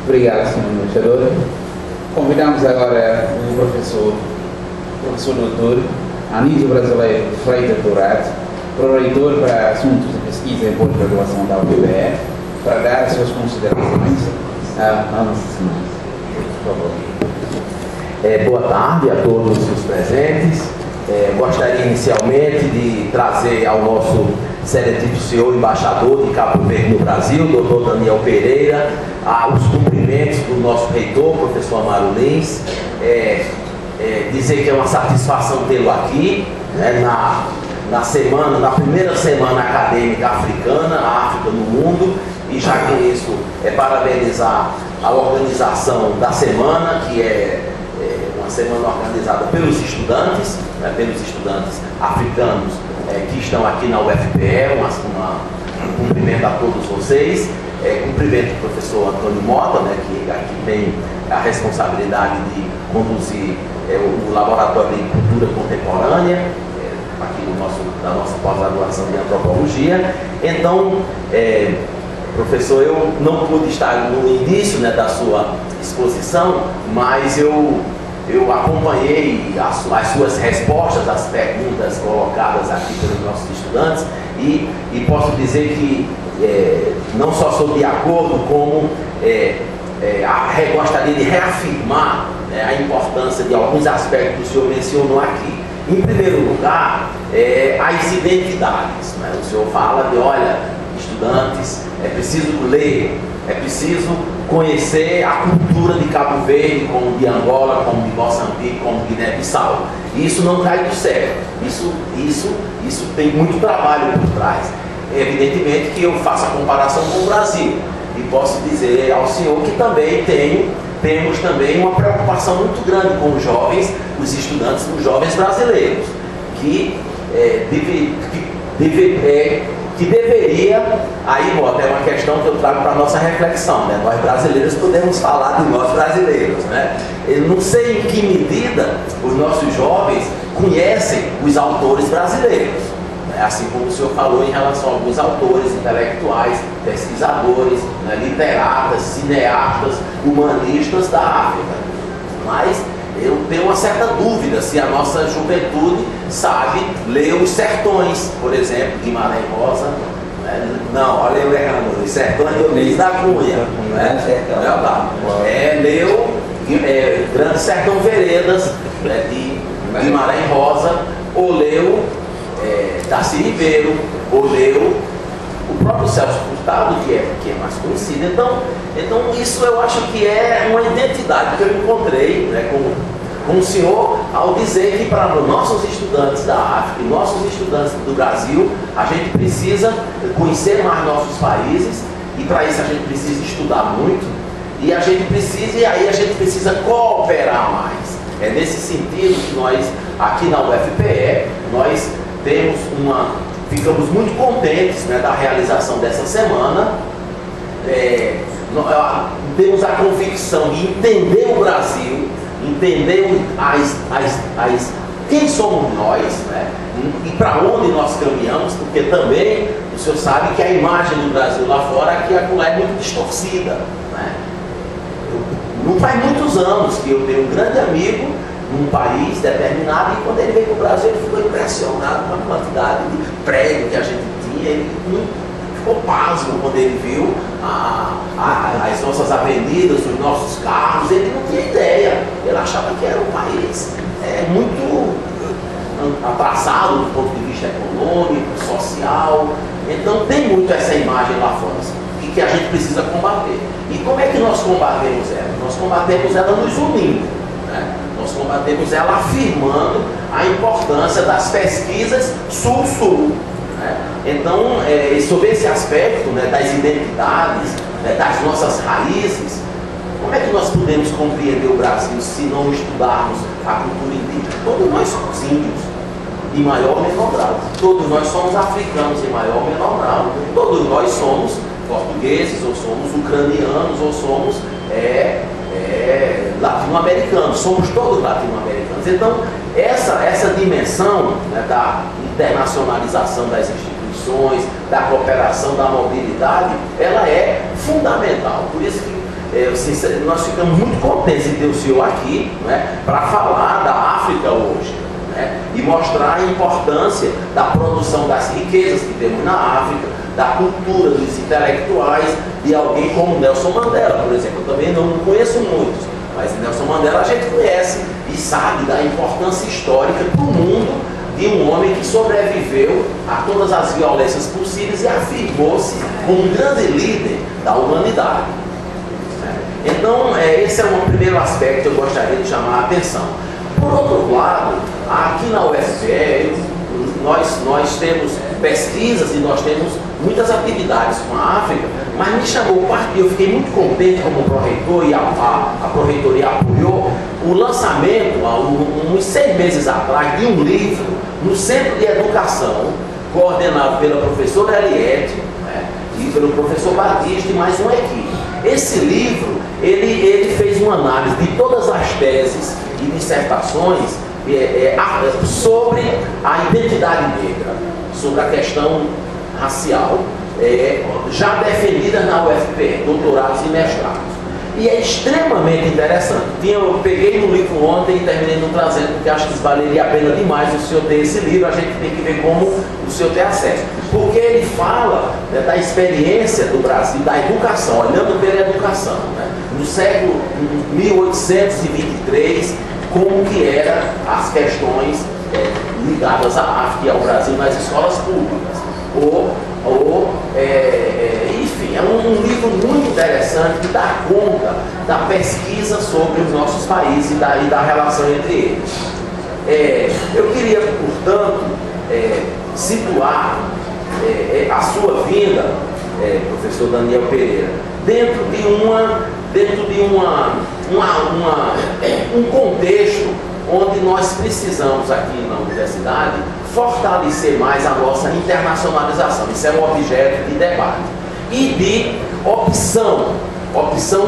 Obrigado, Sr. Embaixador. Convidamos agora o professor doutor Anísio Brasileiro Freitas Dourado, pró-reitor para Assuntos de Pesquisa e Pós-Graduação da UFPE, para dar as suas considerações à nossa semana. Por favor. Boa tarde a todos os presentes. Gostaria inicialmente de trazer ao nosso excelentíssimo senhor embaixador de Cabo Verde no Brasil, doutor Daniel Pereira, os cumprimentos do nosso reitor, professor Amaro Lins, dizer que é uma satisfação tê-lo aqui, né, na primeira semana acadêmica africana, a África no Mundo, e já que isso parabenizar a organização da semana, que é uma semana organizada pelos estudantes, né, pelos estudantes africanos que estão aqui na UFPE, um cumprimento a todos vocês, cumprimento o professor Antônio Mota, né, que aqui tem a responsabilidade de conduzir o Laboratório de Cultura Contemporânea, aqui da nossa pós-graduação de Antropologia. Então, professor, eu não pude estar no início, né, da sua exposição, mas eu acompanhei as suas respostas às perguntas colocadas aqui pelos nossos estudantes e posso dizer que não só sou de acordo, como gostaria de reafirmar a importância de alguns aspectos que o senhor mencionou aqui. Em primeiro lugar, as identidades, né? O senhor fala de, olha, estudantes, é preciso ler, é preciso conhecer a cultura de Cabo Verde, como de Angola, como de Moçambique, como de Guiné-Bissau. Isso não cai do céu. Isso tem muito trabalho por trás. Evidentemente que eu faço a comparação com o Brasil e posso dizer ao senhor que também temos também uma preocupação muito grande com os jovens, os estudantes, os jovens brasileiros, que deveria, aí, Mota, é uma questão que eu trago para a nossa reflexão, né? Nós brasileiros podemos falar de nós brasileiros, né? Eu não sei em que medida os nossos jovens conhecem os autores brasileiros, né? Assim como o senhor falou em relação a alguns autores intelectuais, pesquisadores, né? Literatas, cineastas, humanistas da África. Mas eu tenho uma certa dúvida se a nossa juventude sabe ler Os Sertões, por exemplo, Guimarães Rosa. Não, olha eu errando, Os Sertões do Luiz da Cunha. Leu Grande Sertão Veredas, de Guimarães Rosa, ou leu Darcy Ribeiro, ou leu o próprio Celso Furtado, que é mais conhecido. Então isso eu acho que é uma identidade que eu encontrei, né, com o senhor, ao dizer que para os nossos estudantes da África e nossos estudantes do Brasil, a gente precisa conhecer mais nossos países, e para isso a gente precisa estudar muito, e aí a gente precisa cooperar mais. É nesse sentido que nós, aqui na UFPE, nós ficamos muito contentes, né, da realização dessa semana. Temos a convicção de entender o Brasil, entender quem somos nós, né, e para onde nós caminhamos, porque também o senhor sabe que a imagem do Brasil lá fora aqui é muito distorcida, né? Não faz muitos anos que eu tenho um grande amigo num país determinado, e quando ele veio para o Brasil ele ficou impressionado com a quantidade de prédio que a gente tinha. Ele ficou pasmo quando ele viu as nossas avenidas, os nossos carros. Ele não tinha ideia, ele achava que era um país muito atrasado do ponto de vista econômico, social. Então tem muito essa imagem lá fora, e que a gente precisa combater. E como é que nós combatemos ela? Nós combatemos ela nos unindo, né? Nós combatemos ela afirmando a importância das pesquisas sul-sul, né? Então, sobre esse aspecto, né, das identidades, né, das nossas raízes, como é que nós podemos compreender o Brasil se não estudarmos a cultura indígena? Todos nós somos índios, em maior ou menor grau. Todos nós somos africanos, em maior ou menor grau. Todos nós somos portugueses, ou somos ucranianos, ou somos latino-americanos. Somos todos latino-americanos. Então, essa dimensão, né, da internacionalização das instituições, da cooperação, da mobilidade, ela é fundamental. Por isso que nós ficamos muito contentes de ter o senhor aqui, né, para falar da África hoje, né, e mostrar a importância da produção das riquezas que temos na África, da cultura, dos intelectuais, de alguém como Nelson Mandela, por exemplo. Eu também não conheço muitos, mas Nelson Mandela a gente conhece e sabe da importância histórica para o mundo de um homem que sobreviveu a todas as violências possíveis e afirmou-se como um grande líder da humanidade. Então, esse é um primeiro aspecto que eu gostaria de chamar a atenção. Por outro lado, aqui na UFPE, nós temos pesquisas e nós temos muitas atividades com a África, mas me chamou parte, eu fiquei muito contente como pró-reitor e a pró-reitoria apoiou o lançamento, uns 6 meses atrás, de um livro no Centro de Educação, coordenado pela professora Eliette, né, e pelo professor Batista e mais uma equipe. Esse livro, ele fez uma análise de todas as teses e dissertações sobre a identidade negra, sobre a questão racial, já defendida na UFPE, doutorados e mestrados. E é extremamente interessante. Eu peguei no livro ontem e terminei não trazendo, porque acho que valeria a pena demais o senhor ter esse livro. A gente tem que ver como o senhor tem acesso. Porque ele fala, né, da experiência do Brasil, da educação, olhando pela educação, né, no século 1823, como que eram as questões ligadas à África e ao Brasil nas escolas públicas. Enfim, é um livro muito interessante que dá conta da pesquisa sobre os nossos países e da relação entre eles. Eu queria, portanto, situar a sua vinda, professor Daniel Pereira, dentro de um contexto onde nós precisamos aqui na universidade fortalecer mais a nossa internacionalização. Isso é um objeto de debate e de opção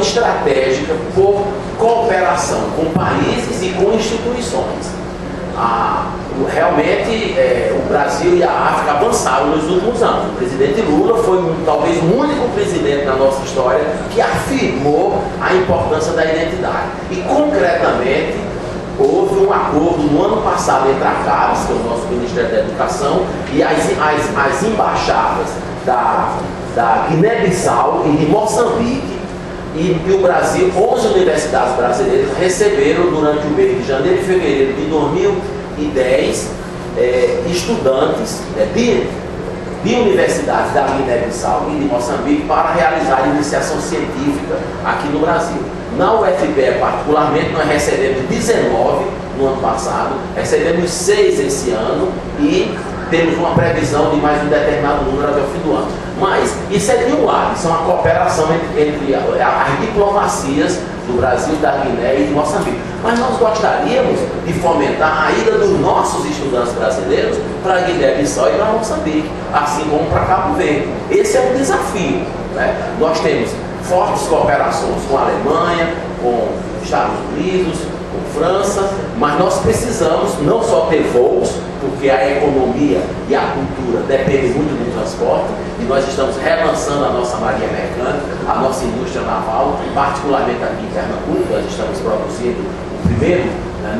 estratégica por cooperação com países e com instituições. Realmente o Brasil e a África avançaram nos últimos anos. O presidente Lula foi talvez o único presidente na nossa história que afirmou a importância da identidade. E concretamente houve um acordo no ano passado entre a CAPES, que é o nosso Ministério da Educação, e as embaixadas da Guiné-Bissau e de Moçambique. E o Brasil, 11 universidades brasileiras receberam durante o mês de janeiro e fevereiro de 2010 estudantes de universidades da Guiné-Bissau e de Moçambique para realizar iniciação científica aqui no Brasil. Na UFPE, particularmente, nós recebemos 19 no ano passado, recebemos 6 esse ano e temos uma previsão de mais um determinado número até o fim do ano. Mas isso é de um lado, isso é uma cooperação entre as diplomacias do Brasil, da Guiné e de Moçambique. Mas nós gostaríamos de fomentar a ida dos nossos estudantes brasileiros para a Guiné-Bissau e para Moçambique, assim como para Cabo Verde. Esse é um desafio, né? Nós temos fortes cooperações com a Alemanha, com os Estados Unidos, com França, mas nós precisamos não só ter voos, porque a economia e a cultura dependem muito do transporte, e nós estamos relançando a nossa marinha mecânica, a nossa indústria naval, particularmente aqui em Pernambuco. Nós estamos produzindo o primeiro,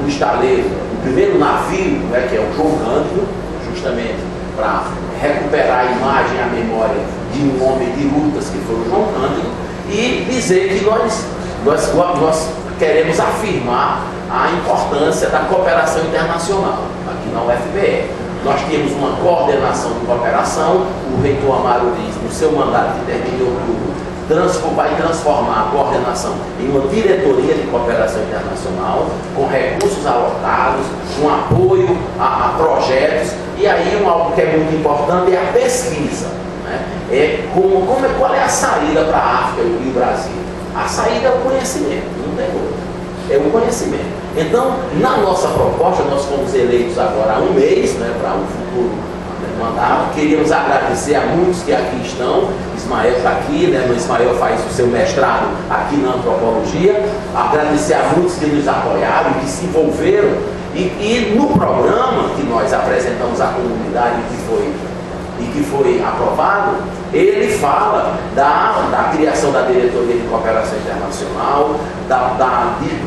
no estaleiro, o primeiro navio, né, que é o João Cândido, justamente para recuperar a imagem e a memória de um homem de lutas que foi o João Cândido, e dizer que nós queremos afirmar a importância da cooperação internacional aqui na UFPE. Nós temos uma coordenação de cooperação, o reitor Amaro Lins, no seu mandato que termina em outubro, vai transformar a coordenação em uma diretoria de cooperação internacional, com recursos alocados, com apoio a projetos, e aí algo que é muito importante é a pesquisa. Né? Qual é a saída para a África e o Brasil? A saída é o conhecimento, não tem outro. É o conhecimento. Então, na nossa proposta, nós fomos eleitos agora há um mês, né, para o futuro mandato. Queríamos agradecer a muitos que aqui estão. Ismael está aqui, né, o Ismael faz o seu mestrado aqui na antropologia. Agradecer a muitos que nos apoiaram e que se envolveram. E no programa que nós apresentamos à comunidade, que foi e que foi aprovado, ele fala da criação da diretoria de cooperação internacional,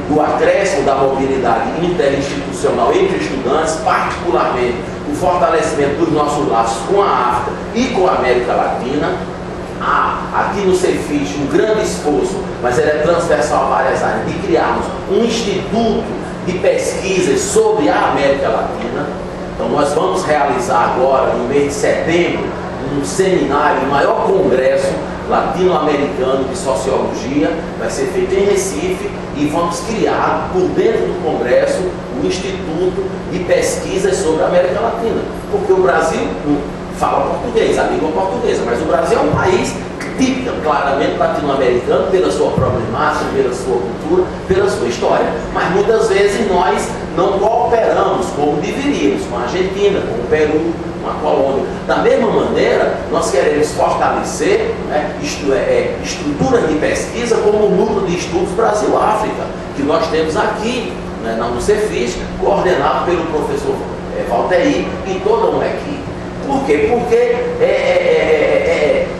do acréscimo da mobilidade interinstitucional entre estudantes, particularmente o fortalecimento dos nossos laços com a África e com a América Latina. Há aqui no Cefis um grande esforço, mas ele é transversal a várias áreas, de criarmos um instituto de pesquisas sobre a América Latina. Então nós vamos realizar agora, no mês de setembro, um seminário, o maior congresso latino-americano de sociologia, vai ser feito em Recife, e vamos criar, por dentro do congresso, um instituto de pesquisas sobre a América Latina. Porque o Brasil fala português, a língua portuguesa, mas o Brasil é um país típico, claramente latino-americano, pela sua problemática, pela sua cultura, pela sua história. Mas muitas vezes nós não cooperamos como deveríamos, com a Argentina, com o Peru, com a Colômbia. Da mesma maneira, nós queremos fortalecer, né, estruturas de pesquisa como o Núcleo de Estudos Brasil-África, que nós temos aqui, né, no Cefis, coordenado pelo professor Valteir e toda uma equipe. Por quê? Porque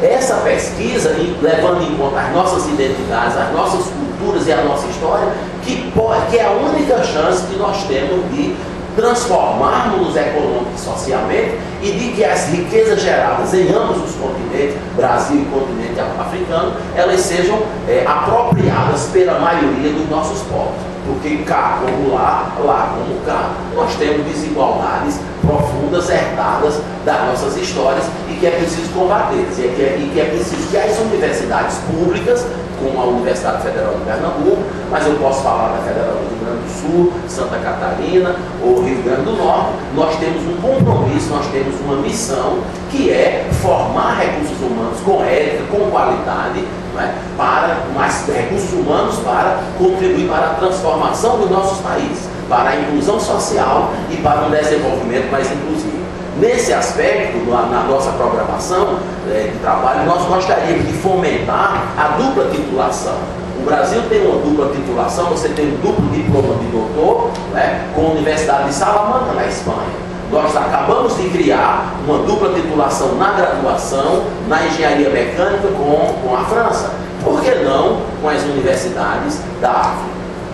essa pesquisa, levando em conta as nossas identidades, as nossas culturas e a nossa história, que é a única chance que nós temos de transformarmos econômica e socialmente, e de que as riquezas geradas em ambos os continentes, Brasil e continente africano, elas sejam apropriadas pela maioria dos nossos povos. Porque cá como lá, lá como cá, nós temos desigualdades profundas herdadas das nossas histórias e que é preciso combater. E que é preciso que as universidades públicas, como a Universidade Federal de Pernambuco, mas eu posso falar da Federal do Rio Grande do Sul, Santa Catarina ou Rio Grande do Norte, nós temos um compromisso, nós temos uma missão que é formar recursos humanos com ética, com qualidade, né, para mais recursos humanos para contribuir para a transformação dos nossos países, para a inclusão social e para um desenvolvimento mais inclusivo. Nesse aspecto, na nossa programação de trabalho, nós gostaríamos de fomentar a dupla titulação. O Brasil tem uma dupla titulação, você tem um duplo diploma de doutor, né, com a Universidade de Salamanca, na Espanha. Nós acabamos de criar uma dupla titulação na graduação, na engenharia mecânica com a França. Por que não com as universidades da África?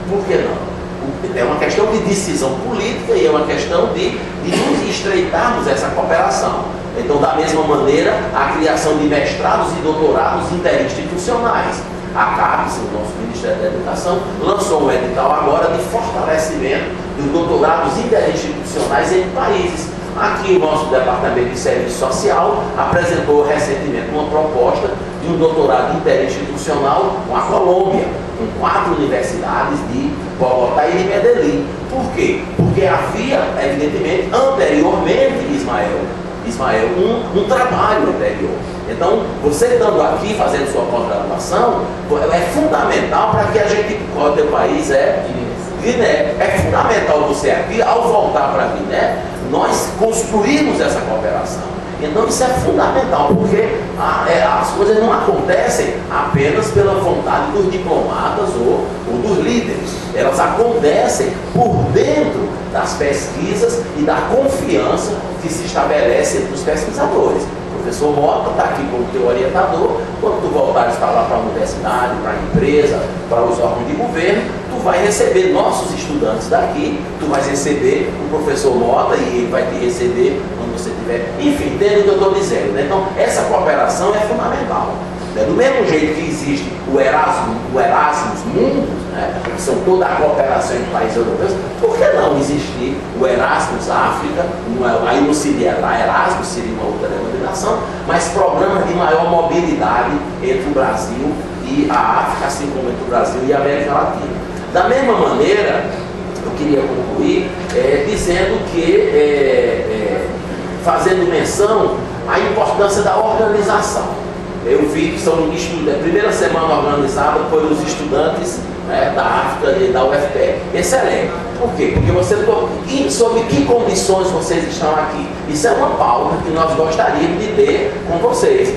Por que não? É uma questão de decisão política e é uma questão de nos estreitarmos essa cooperação. Então, da mesma maneira, a criação de mestrados e doutorados interinstitucionais. A CAPES, o nosso Ministério da Educação, lançou um edital agora de fortalecimento dos doutorados interinstitucionais entre países. Aqui o nosso Departamento de Serviço Social apresentou recentemente uma proposta de um doutorado interinstitucional com a Colômbia, com 4 universidades de Bogotá e de Medellín. Por quê? Porque havia, evidentemente, anteriormente, Ismael, um trabalho anterior. Então, você estando aqui fazendo sua pós-graduação, é fundamental para que a gente, qual é o teu país? Guiné. É fundamental você aqui, ao voltar para Guiné, nós construímos essa cooperação. Então isso é fundamental, porque as coisas não acontecem apenas pela vontade dos diplomatas ou dos líderes. Elas acontecem por dentro das pesquisas e da confiança que se estabelece entre os pesquisadores. O professor Mota está aqui como teu orientador. Quando tu voltares para lá, para a universidade, para a empresa, para os órgãos de governo, tu vai receber nossos estudantes daqui, tu vais receber o professor Mota e ele vai te receber quando você tiver. Enfim, entende o que eu estou dizendo, né? Então, essa cooperação é fundamental. Né? Do mesmo jeito que existe o Erasmus Mundus, né? Que são toda a cooperação entre países europeus, por que não existir o Erasmus África? Aí não seria a Erasmus, seria uma outra denominação, mas programas de maior mobilidade entre o Brasil e a África, assim como entre o Brasil e a América Latina. Da mesma maneira, eu queria concluir dizendo que, fazendo menção à importância da organização. Eu vi que são estudantes, a primeira semana organizada foi os estudantes, né, da África e da UFPE. Excelente. Por quê? Porque você sobre que condições vocês estão aqui. Isso é uma pauta que nós gostaríamos de ter com vocês.